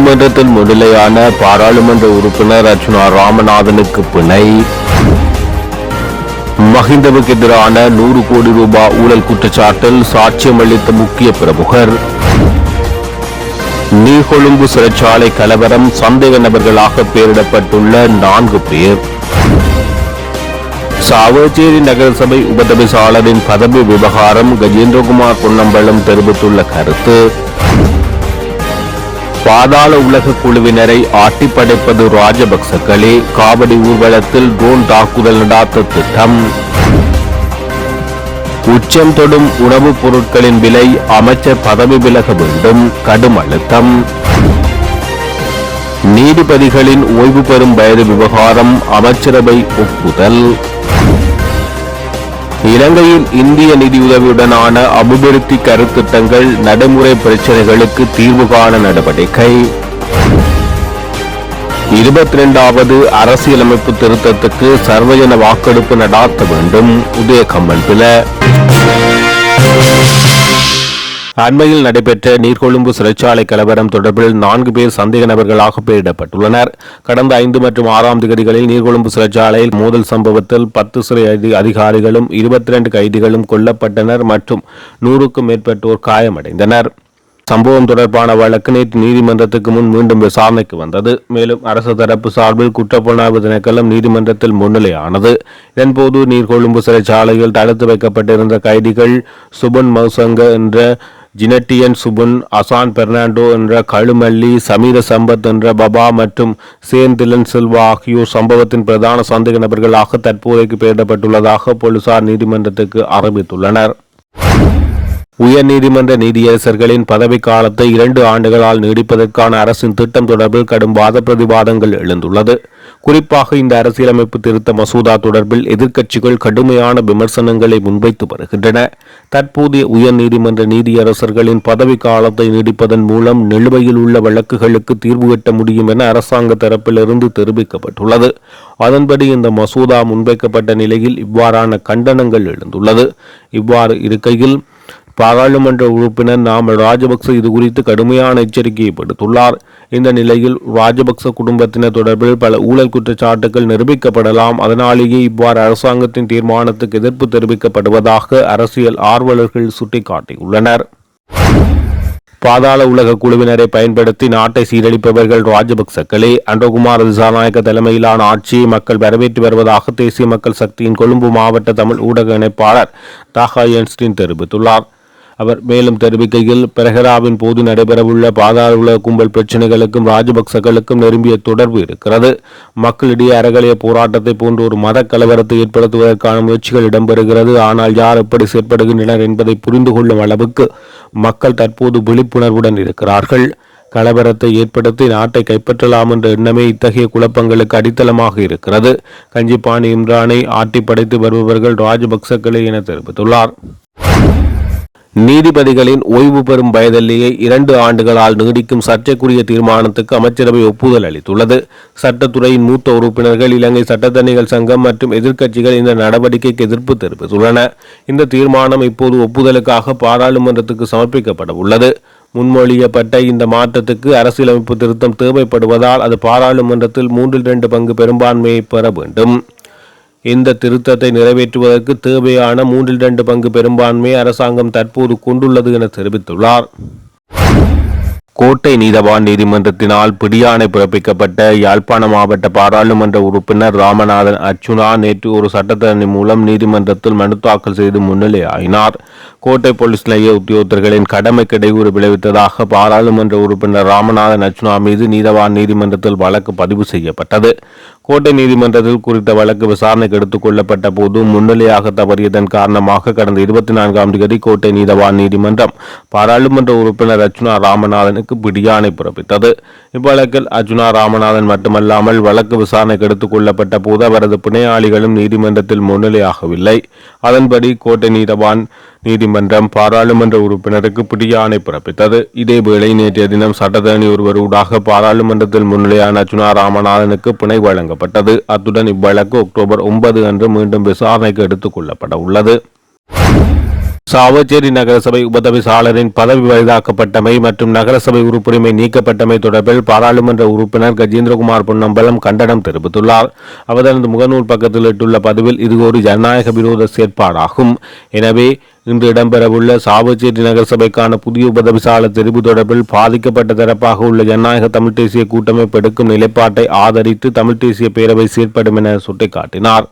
நீதிமன்றத்தில் முன்னிலையான பாராளுமன்ற உறுப்பினர் அர்ச்சுனா ராமநாதனுக்கு பிணை. மஹிந்தவுக்கு எதிரான 100 கோடி ரூபாய் ஊழல் குற்றச்சாட்டில் சாட்சியம் அளித்த முக்கிய பிரமுகர். நீர்கொழும்பு சிறைச்சாலை கலவரம், சந்தேக நபர்களாக பெயரிடப்பட்டுள்ள 4 பேர். சாவச்சேரி நகரசபை உபதவிசாளரின் பதவி விவகாரம், கஜேந்திரகுமார் பொன்னம்பலம் தெரிவித்துள்ள கருத்து. பாதாள உலக குழுவினரை ஆட்டிப்படைப்பது ராஜபக்சக்களே, காவடி ஊர்வலத்தில் ட்ரோன் தாக்குதல் நடாத்த திட்டம். உச்சம் தொடும் உணவுப் பொருட்களின் விலை, அமைச்சர் பதவி விலக வேண்டும், கடும் அழுத்தம். நீதிபதிகளின் ஓய்வு பெறும் வயது விவகாரம், அமைச்சரவை ஒப்புதல். இலங்கையில் இந்திய நிதியுதவியுடனான அபிவிருத்தி கருத்திட்டங்கள், நடைமுறை பிரச்சினைகளுக்கு தீர்வு காண நடவடிக்கை. 22வது அரசியலமைப்பு திருத்தத்துக்கு சர்வஜன வாக்கெடுப்பு நடாத்த வேண்டும், உதயகம்மன்பில. அண்மையில் நடைபெற்ற நீர்கொழும்பு சிறைச்சாலை கலவரம் தொடர்பில் 4 பேர் சந்தேக நபர்களாக பெயரிடப்பட்டுள்ளனர். கடந்த 5 மற்றும் 6ஆம் தேதிகளில் நீர்கொழும்பு சிறைச்சாலையில் மோதல் சம்பவத்தில் 10 சிறை அதிகாரிகளும் 22 கைதிகளும் கொல்லப்பட்டனர் மற்றும் 100க்கும் மேற்பட்டோர் காயமடைந்தனர். சம்பவம் தொடர்பான வழக்கு நேற்று நீதிமன்றத்துக்கு முன் மீண்டும் விசாரணைக்கு வந்தது. மேலும் அரசு தரப்பு சார்பில் குற்றப்புலனாய்வு திணைக்களம் நீதிமன்றத்தில் முன்னிலையானது. இதன்போது நீர்கொழும்பு சிறைச்சாலையில் தடுத்து வைக்கப்பட்டிருந்த கைதிகள் சுபன் மௌசங்க என்ற ஜினட்டியன் சுபுன், அசான் பெர்னாண்டோ என்ற கழுமல்லி, சமீர சம்பத் என்ற பபா மற்றும் சேந்திலன் சில்வா ஆகியோர் சம்பவத்தின் பிரதான சந்தேக நபர்களாக தற்போதைக்கு பெயரிடப்பட்டுள்ளதாக போலீசார் நீதிமன்றத்துக்கு அறிவித்துள்ளனர். உயர் நீதிமன்ற நீதியரசர்களின் பதவி காலத்தை 2 ஆண்டுகளால் நீடிப்பதற்கான அரசின் திட்டம் தொடர்பில் கடும் வாத பிரதிவாதங்கள் எழுந்துள்ளது. குறிப்பாக இந்த அரசியலமைப்பு திருத்த மசோதா தொடர்பில் எதிர்க்கட்சிகள் கடுமையான விமர்சனங்களை முன்வைத்து வருகின்றன. தற்போதைய உயர் நீதிமன்ற நீதியரசர்களின் பதவி காலத்தை நீடிப்பதன் மூலம் நிலுவையில் உள்ள வழக்குகளுக்கு தீர்வு கட்ட முடியும் என அரசாங்க தரப்பிலிருந்து தெரிவிக்கப்பட்டுள்ளது. அதன்படி இந்த மசோதா முன்வைக்கப்பட்ட நிலையில் இவ்வாறான கண்டனங்கள் எழுந்துள்ளது. இவ்வாறு இருக்கையில் பாராளுமன்ற உறுப்பினர் நாமல் ராஜபக்ச இதுகுறித்து கடுமையான எச்சரிக்கையை விடுத்துள்ளார். இந்த நிலையில் ராஜபக்ச குடும்பத்தினர் தொடர்பில் பல ஊழல் குற்றச்சாட்டுகள் நிரூபிக்கப்படலாம். அதனாலேயே இவ்வாறு அரசாங்கத்தின் தீர்மானத்துக்கு எதிர்ப்பு தெரிவிக்கப்படுவதாக அரசியல் ஆர்வலர்கள் சுட்டிக்காட்டியுள்ளனர். பாதாள உலக குழுவினரை பயன்படுத்தி நாட்டை சீரழிப்பவர்கள் ராஜபக்சக்களே, அன்றகுமார் திசாநாயக்க தலைமையிலான ஆட்சியை மக்கள் வரவேற்று வருவதாக தேசிய மக்கள் சக்தியின் கொழும்பு மாவட்ட தமிழ் ஊடக இணைப்பாளர் தாகா என்ஸ்டின் தெரிவித்துள்ளார். அவர் மேலும் தெரிவிக்கையில், பெரஹராவின் போது நடைபெறவுள்ள பாதாள உலக கும்பல் பிரச்சினைகளுக்கும் ராஜபக்சகளுக்கும் நெருங்கிய தொடர்பு இருக்கிறது. மக்களிடையே அறகலைய போராட்டத்தை போன்ற ஒரு மத கலவரத்தை ஏற்படுத்துவதற்கான முயற்சிகள் இடம்பெறுகிறது. ஆனால் யார் எப்படி செயற்படுகின்றனர் என்பதை புரிந்து கொள்ளும் அளவுக்கு மக்கள் தற்போது விழிப்புணர்வுடன் இருக்கிறார்கள். கலவரத்தை ஏற்படுத்தி நாட்டை கைப்பற்றலாம் என்ற எண்ணமே இத்தகைய குழப்பங்களுக்கு அடித்தளமாக இருக்கிறது. கஞ்சிப்பாணி இம்ரானை ஆட்டி படைத்து வருபவர்கள் ராஜபக்சக்களே என தெரிவித்துள்ளார். நீதிபதிகளின் ஓய்வு பெறும் வயதிலேயே 2 ஆண்டுகளால் நீடிக்கும் சர்ச்சைக்குரிய தீர்மானத்துக்கு அமைச்சரவை ஒப்புதல் அளித்துள்ளது. சட்டத்துறையின் மூத்த உறுப்பினர்கள், இலங்கை சட்டத்தணிகள் சங்கம் மற்றும் எதிர்க்கட்சிகள் இந்த நடவடிக்கைக்கு எதிர்ப்பு தெரிவித்துள்ளன. இந்த தீர்மானம் இப்போது ஒப்புதலுக்காக பாராளுமன்றத்துக்கு சமர்ப்பிக்கப்பட உள்ளது. முன்மொழியப்பட்ட இந்த மாற்றத்துக்கு அரசியலமைப்பு திருத்தம் தேவைப்படுவதால் அது பாராளுமன்றத்தில் 3/2 பங்கு பெரும்பான்மையை பெற வேண்டும். இந்த திருத்தத்தை நிறைவேற்றுவதற்கு தேவையான 3/2 பங்கு பெரும்பான்மையை அரசாங்கம் தற்போது கொண்டுள்ளது என தெரிவித்துள்ளார். கோட்டை நீதவான் நீதிமன்றத்தினால் பிடியாணை பிறப்பிக்கப்பட்ட யாழ்ப்பாண மாவட்ட பாராளுமன்ற உறுப்பினர் ராமநாதன் அர்ச்சுனா நேற்று ஒரு சட்டத்தரணி மூலம் நீதிமன்றத்தில் மனு தாக்கல் செய்து முன்னிலையாயினார். கோட்டை போலீஸ் நிலைய உத்தியோகத்தர்களின் கடமைக்கு இடையூறு விளைவித்ததாக பாராளுமன்ற உறுப்பினர் ராமநாதன் அர்ச்சுனா மீது நீதவான் நீதிமன்றத்தில் வழக்கு பதிவு செய்யப்பட்டது. கோட்டை நீதிமன்றத்தில் குறித்த வழக்கு விசாரணைக்கு எடுத்துக் கொள்ளப்பட்ட போது முன்னிலையாக தவறியதன் காரணமாக கடந்த 24ஆம் தேதி கோட்டை நீதவான் நீதிமன்றம் பாராளுமன்ற உறுப்பினர் அர்ச்சுனா ராமநாதனுக்கு பிடியாணை பிறப்பித்தது. இவ்வழக்கில் அர்ச்சுனா ராமநாதன் மட்டுமல்லாமல் வழக்கு விசாரணைக்கு எடுத்துக் கொள்ளப்பட்ட போது அவரது பிணையாளிகளும் நீதிமன்றத்தில் முன்னிலையாகவில்லை. அதன்படி கோட்டை நீதவான் நீதிமன்றம் பாராளுமன்ற உறுப்பினருக்கு பிடியாணை பிறப்பித்தது. இதேவேளை நேற்றைய தினம் சட்டத்தரணி ஒருவர் ஊடாக பாராளுமன்றத்தில் முன்னிலையான அர்ச்சுனா ராமநாதனுக்கு பிணை வழங்கப்பட்டது. அத்துடன் இவ்வழக்கு அக்டோபர் 9 அன்று மீண்டும் விசாரணைக்கு எடுத்துக் கொள்ளப்பட உள்ளது. சாவச்சேரி நகரசபை உபதவிசாளரின் பதவி வயதாக்கப்பட்டமை மற்றும் நகரசபை உறுப்புரிமை நீக்கப்பட்டமை தொடர்பில் பாராளுமன்ற உறுப்பினர் கஜேந்திரகுமார் பொன்னம்பலம் கண்டனம் தெரிவித்துள்ளார். அவர் தனது முகநூல் பக்கத்தில் இட்டுள்ள பதிவில் இது ஒரு ஜனநாயக விரோத செயற்பாடாகும். எனவே இன்று இடம்பெறவுள்ள சாவச்சேரி நகரசபைக்கான புதிய உபதவிசாளர் தெரிவு தொடர்பில் பாதிக்கப்பட்ட தரப்பாக உள்ள ஜனநாயக தமிழ் தேசிய கூட்டமைப்பு எடுக்கும் நிலைப்பாட்டை ஆதரித்து தமிழ் தேசிய பேரவை செயற்படும் என சுட்டிக்காட்டினார்.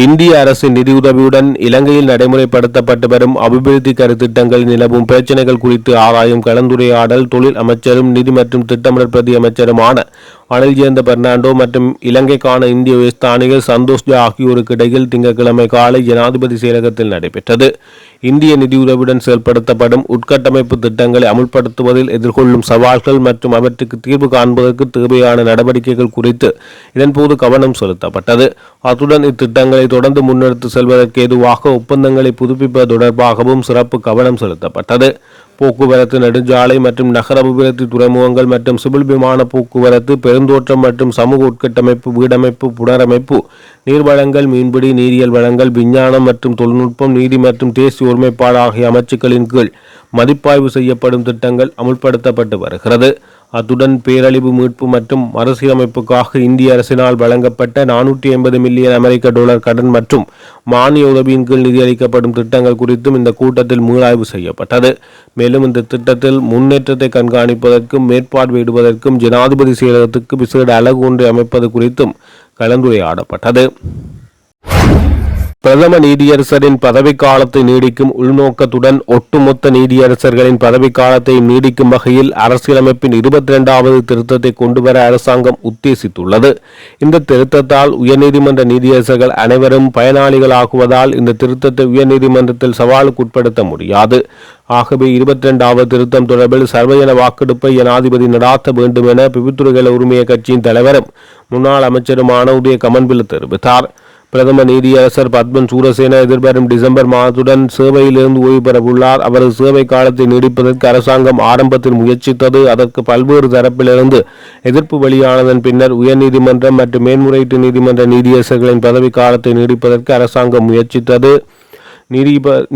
இந்திய அரசின் நிதியுதவியுடன் இலங்கையில் நடைமுறைப்படுத்தப்பட்டு வரும் அபிவிருத்தி கருத்திட்டங்கள் நிலவும் பிரச்சினைகள் குறித்து ஆராயும் கலந்துரையாடல் தொழில் அமைச்சரும் நிதி மற்றும் திட்டமிடல் பிரதி அமைச்சருமான அனில் ஜெயந்த பெர்னாண்டோ மற்றும் இலங்கைக்கான இந்திய உயர்ஸ்தானிகர் சந்தோஷ் ஜா ஆகியோருக்கு இடையில் திங்கட்கிழமை காலை ஜனாதிபதி செயலகத்தில் நடைபெற்றது. இந்திய நிதியுதவியுடன் செயல்படுத்தப்படும் உட்கட்டமைப்பு திட்டங்களை அமுல்படுத்துவதில் எதிர்கொள்ளும் சவால்கள் மற்றும் அவற்றுக்கு தீர்வு காண்பதற்கு தேவையான நடவடிக்கைகள் குறித்து இதன்போது கவனம் செலுத்தப்பட்டது. அத்துடன் இத்திட்டங்களை தொடர்ந்து முன்னெடுத்து செல்வதற்கு ஏதுவாக ஒப்பந்தங்களை புதுப்பிப்பது தொடர்பாகவும் சிறப்பு கவனம் செலுத்தப்பட்டது. போக்குவரத்து, நெடுஞ்சாலை மற்றும் நகர அபிவிருத்தி, துறைமுகங்கள் மற்றும் சிவில் விமான போக்குவரத்து, பெருந்தோற்றம் மற்றும் சமூக உட்கட்டமைப்பு, வீடமைப்பு, புனரமைப்பு, நீர்வளங்கள், மீன்பிடி, நீரியல் வளங்கள், விஞ்ஞானம் மற்றும் தொழில்நுட்பம், நீதி மற்றும் தேசிய ஒருமைப்பாடு ஆகிய அமைச்சுக்களின் கீழ் மதிப்பாய்வு செய்யப்படும் திட்டங்கள் அமுல்படுத்தப்பட்டு வருகிறது. அத்துடன் பேரழிவு மீட்பு மற்றும் மறுசீரமைப்புக்காக இந்திய அரசினால் வழங்கப்பட்ட 480 மில்லியன் அமெரிக்க டாலர் கடன் மற்றும் மானிய உதவியின் கீழ் நிதியளிக்கப்படும் திட்டங்கள் குறித்தும் இந்த கூட்டத்தில் மீளாய்வு செய்யப்பட்டது. மேலும் இந்த திட்டத்தில் முன்னேற்றத்தை கண்காணிப்பதற்கும் மேற்பார்வையிடுவதற்கும் ஜனாதிபதி செயலகத்துக்கு விசேட அலகு ஒன்றை அமைப்பது குறித்தும் கலந்துரையாடப்பட்டது. பிரதம நீதியரசரின் பதவிக்காலத்தை நீடிக்கும் உள்நோக்கத்துடன் ஒட்டுமொத்த நீதியரசர்களின் பதவிக்காலத்தை நீடிக்கும் வகையில் அரசியலமைப்பின் 22வது திருத்தத்தை கொண்டுவர அரசாங்கம் உத்தேசித்துள்ளது. இந்த திருத்தத்தால் உயர்நீதிமன்ற நீதியரசர்கள் அனைவரும் பயனாளிகளாகுவதால் இந்த திருத்தத்தை உயர்நீதிமன்றத்தில் சவாலுக்குட்படுத்த முடியாது. ஆகவே 22வது திருத்தம் தொடர்பில் சர்வஜன வாக்கெடுப்பை ஜனாதிபதி நடாத்த வேண்டும் என பிவித்துறைகள் உரிமைய கட்சியின் தலைவரும் முன்னாள் அமைச்சருமான உதய கமன்பில் தெரிவித்தார். பிரதம நீதியரசர் பத்மன் சூரசேன எதிர்வரும் டிசம்பர் மாதத்துடன் சேவையிலிருந்து ஓய்வு பெறவுள்ளார். அவரது சேவை காலத்தை நீடிப்பதற்கு அரசாங்கம் ஆரம்பத்தில் முயற்சித்தது. அதற்கு பல்வேறு தரப்பிலிருந்து எதிர்ப்பு வெளியானதன் பின்னர் உயர்நீதிமன்றம் மற்றும் மேன்முறையீட்டு நீதிமன்ற நீதியரசர்களின் பதவி காலத்தை நீடிப்பதற்கு அரசாங்கம் முயற்சித்தது.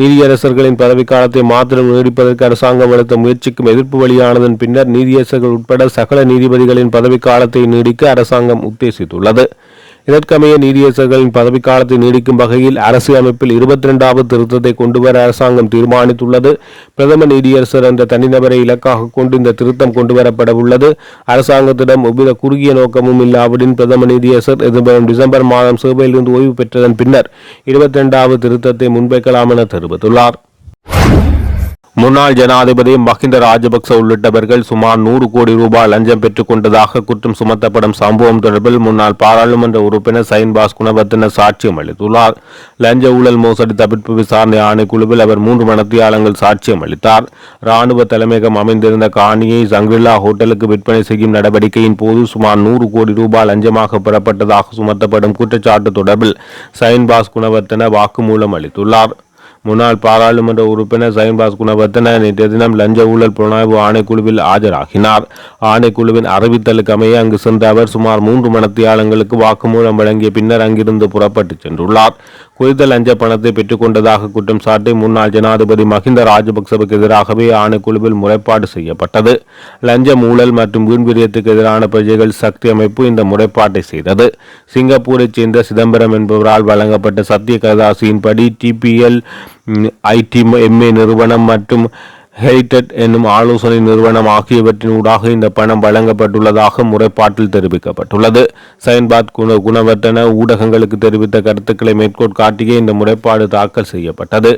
நீதியரசர்களின் பதவிக்காலத்தை மாத்திரம் நீடிப்பதற்கு அரசாங்கம் எடுத்த முயற்சிக்கும் எதிர்ப்பு வெளியானதன் பின்னர் நீதியரசர்கள் உட்பட சகல நீதிபதிகளின் பதவிக்காலத்தை நீடிக்க அரசாங்கம் உத்தேசித்துள்ளது. இதற்கமைய நீதியரசர்களின் பதவிக்காலத்தை நீடிக்கும் வகையில் அரசியலமைப்பில் 22வது திருத்தத்தை கொண்டுவர அரசாங்கம் தீர்மானித்துள்ளது. பிரதம நீதியரசர் என்ற தனிநபரை இலக்காக கொண்டு இந்த திருத்தம் கொண்டுவரப்பட உள்ளது. அரசாங்கத்திடம் எவ்வித குறுகிய நோக்கமும் இல்லாவிடின் பிரதம நீதியரசர் எதிர்வரும் டிசம்பர் மாதம் சேவையிலிருந்து ஓய்வு பெற்றதன் பின்னர் 22வது திருத்தத்தை முன்வைக்கலாம் என தெரிவித்துள்ளார். முன்னாள் ஜனாதிபதி மஹிந்த ராஜபக்ச உள்ளிட்டவர்கள் சுமார் 100 கோடி ரூபாய் லஞ்சம் பெற்றுக் கொண்டதாக குற்றம் சுமத்தப்படும் சம்பவம் தொடர்பில் முன்னாள் பாராளுமன்ற உறுப்பினர் சைன்பாஸ் குணவர்த்தன சாட்சியம் அளித்துள்ளார். லஞ்ச ஊழல் மோசடி தவிர்ப்பு விசாரணை ஆணைக்குழுவில் அவர் 3 மணித்தியாலங்கள் சாட்சியம் அளித்தார். இராணுவ தலைமையகம் அமைந்திருந்த காணியை சங்கிரிலா ஹோட்டலுக்கு விற்பனை செய்யும் நடவடிக்கையின் போது சுமார் 100 கோடி ரூபாய் லஞ்சமாக பெறப்பட்டதாக சுமத்தப்படும் குற்றச்சாட்டு தொடர்பில் சைன்பாஸ் குணவர்த்தன வாக்குமூலம் அளித்துள்ளார். முன்னாள் பாராளுமன்ற உறுப்பினர் சைன்பாஸ் குணவர்த்தன நேற்றைய தினம் லஞ்ச ஊழல் புலனாய்வு ஆணைக்குழுவில் ஆஜராகினார். ஆணைக்குழுவின் அறிவித்தலுக்கு அமைய அங்கு சென்ற அவர் சுமார் 3 மணித்தியாலங்களுக்கு வாக்குமூலம் வழங்கிய பின்னர் அங்கிருந்து புறப்பட்டு சென்றுள்ளார். குறித்த லஞ்ச பணத்தை பெற்றுக் கொண்டதாக குற்றம் சாட்டி முன்னாள் ஜனாதிபதி மஹிந்த ராஜபக்சவுக்கு எதிராகவே ஆணைக்குழுவில் முறைப்பாடு செய்யப்பட்டது. லஞ்ச ஊழல் மற்றும் வீண்விரியத்துக்கு எதிரான பிரஜைகள் சக்தி அமைப்பு இந்த முறைப்பாட்டை செய்தது. சிங்கப்பூரைச் சேர்ந்த சிதம்பரம் என்பவரால் வழங்கப்பட்ட சத்திய கதாசியின்படி டிபிஎல் ITMA நிறுவனம் மற்றும் ஹெரிட்டட் என்னும் ஆலோசனை நிறுவனம் ஆகியவற்றின் ஊடாக இந்த பணம் வழங்கப்பட்டுள்ளதாக முறைப்பாட்டில் தெரிவிக்கப்பட்டுள்ளது. சைன்பாத் குணவர்த்தன ஊடகங்களுக்கு தெரிவித்த கருத்துக்களை மேற்கோள் காட்டியே இந்த முறைப்பாடு தாக்கல் செய்யப்பட்டது.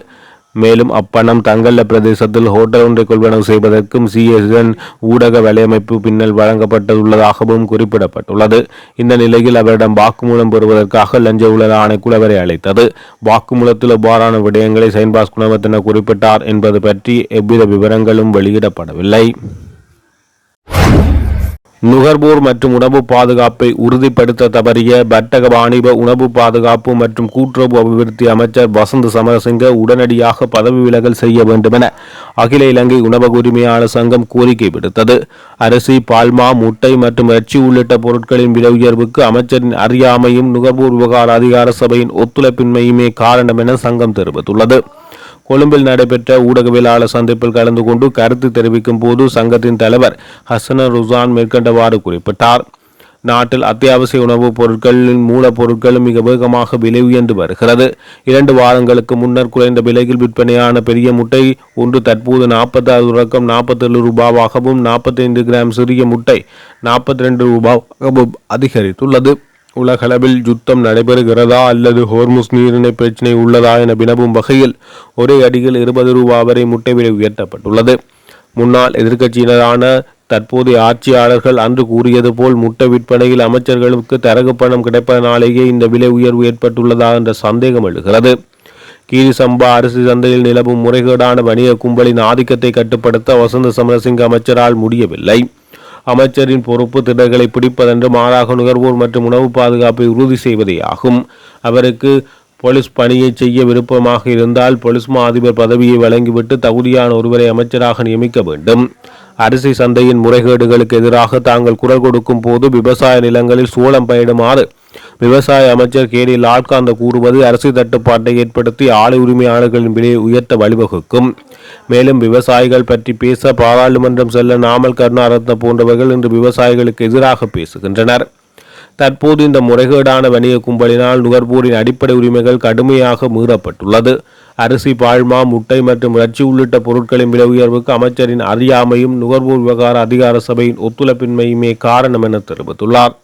மேலும் அப்பணம் தங்கல்ல பிரதேசத்தில் ஹோட்டல் ஒன்றை கொள்வனவு செய்வதற்கும் CSN ஊடக வலையமைப்பு பின்னல் வழங்கப்பட்டுள்ளதாகவும் குறிப்பிடப்பட்டுள்ளது. இந்த நிலையில் அவரிடம் வாக்குமூலம் பெறுவதற்காக லஞ்ச ஊழல் ஆணைக்குழு அவரை அழைத்தது. வாக்குமூலத்தில் எவ்வாறான விடயங்களை சைன்பாஸ் குணவர்த்தன குறிப்பிட்டார் என்பது பற்றி எவ்வித விவரங்களும் வெளியிடப்படவில்லை. நுகர்வோர் மற்றும் உணவு பாதுகாப்பை உறுதிப்படுத்த தவறிய வர்த்தக வாணிப உணவு பாதுகாப்பு மற்றும் கூட்டுறவு அபிவிருத்தி அமைச்சர் வசந்த் சமரசிங்க உடனடியாக பதவி விலகல் செய்ய வேண்டும் என அகில இலங்கை உணவக உரிமையாளர் சங்கம் கோரிக்கை விடுத்தது. அரிசி, பால்மா, முட்டை மற்றும் இறைச்சி உள்ளிட்ட பொருட்களின் விலை உயர்வுக்கு அமைச்சரின் அறியாமையும் நுகர்வோர் விவகார அதிகார சபையின் ஒத்துழைப்பின்மையுமே காரணம் என சங்கம் தெரிவித்துள்ளது. கொழும்பில் நடைபெற்ற ஊடகவியலாளர் சந்திப்பில் கலந்து கொண்டு கருத்து தெரிவிக்கும் போது சங்கத்தின் தலைவர் ஹசன் ருசான் மேற்கண்டவாறு குறிப்பிட்டார். நாட்டில் அத்தியாவசிய உணவுப் பொருட்களின் மூலப்பொருட்களும் மிக வேகமாக விலை உயர்ந்து வருகிறது. 2 வாரங்களுக்கு முன்னர் குறைந்த விலையில் விற்பனையான பெரிய முட்டை ஒன்று தற்போது 46 தொடக்கம் 47 ரூபாவாகவும் 45 கிராம் சிறிய முட்டை 42 ரூபாவாகவும் அதிகரித்துள்ளது. உலகளவில் யுத்தம் நடைபெறுகிறதா அல்லது ஹோர்முஸ் நீரிணை பிரச்சினை உள்ளதா என வினவும் வகையில் ஒரே அடியில் 20 ரூபாய் வரை முட்டை விலை உயர்த்தப்பட்டுள்ளது. முன்னாள் எதிர்க்கட்சியினரான தற்போதைய ஆட்சியாளர்கள் அன்று கூறியது போல் முட்டை விற்பனையில் அமைச்சர்களுக்கு தரகு பணம் கிடைப்பதனாலேயே இந்த விலை உயர்வு ஏற்பட்டுள்ளதா என்ற சந்தேகம் எழுகிறது. கீரி சம்பா அரிசி சந்தையில் நிலவும் முறைகேடான வணிக கும்பலின் ஆதிக்கத்தை கட்டுப்படுத்த வசந்த சமரசிங்க அமைச்சரால் முடியவில்லை. அமைச்சரின் பொறுப்பு திடங்களை பிடிப்பதென்று மாறாக நுகர்வோர் மற்றும் உணவு பாதுகாப்பை உறுதி செய்வதே ஆகும். அவருக்கு போலீஸ் பணியை செய்ய விருப்பமாக இருந்தால் போலீஸ் மா அதிபர் பதவியை வழங்கிவிட்டு தகுதியான ஒருவரை அமைச்சராக நியமிக்க வேண்டும். அரிசி சந்தையின் முறைகேடுகளுக்கு எதிராக தாங்கள் குரல் கொடுக்கும் போது விவசாய நிலங்களில் சோளம் பயிடுமாறு விவசாய அமைச்சர் கேடி லால்காந்த கூறுவது அரிசி தட்டுப்பாட்டை ஏற்படுத்தி ஆலை உரிமையாளர்களின் விலையை உயர்த்த வழிவகுக்கும். மேலும் விவசாயிகள் பற்றி பேச பாராளுமன்றம் செல்ல நாமல் கருணாரத்ன போன்றவர்கள் இன்று விவசாயிகளுக்கு எதிராக பேசுகின்றனர். தற்போது இந்த முறைகேடான வணிக கும்பலினால் நுகர்வோரின் அடிப்படை உரிமைகள் கடுமையாக மீறப்பட்டுள்ளது. அரிசி, பால்மா, முட்டை மற்றும் இறைச்சி உள்ளிட்ட பொருட்களின் விலை உயர்வுக்கு அமைச்சரின் அறியாமையும் நுகர்வோர் விவகார அதிகார சபையின் ஒத்துழைப்பின்மையுமே காரணம் என தெரிவித்துள்ளார்.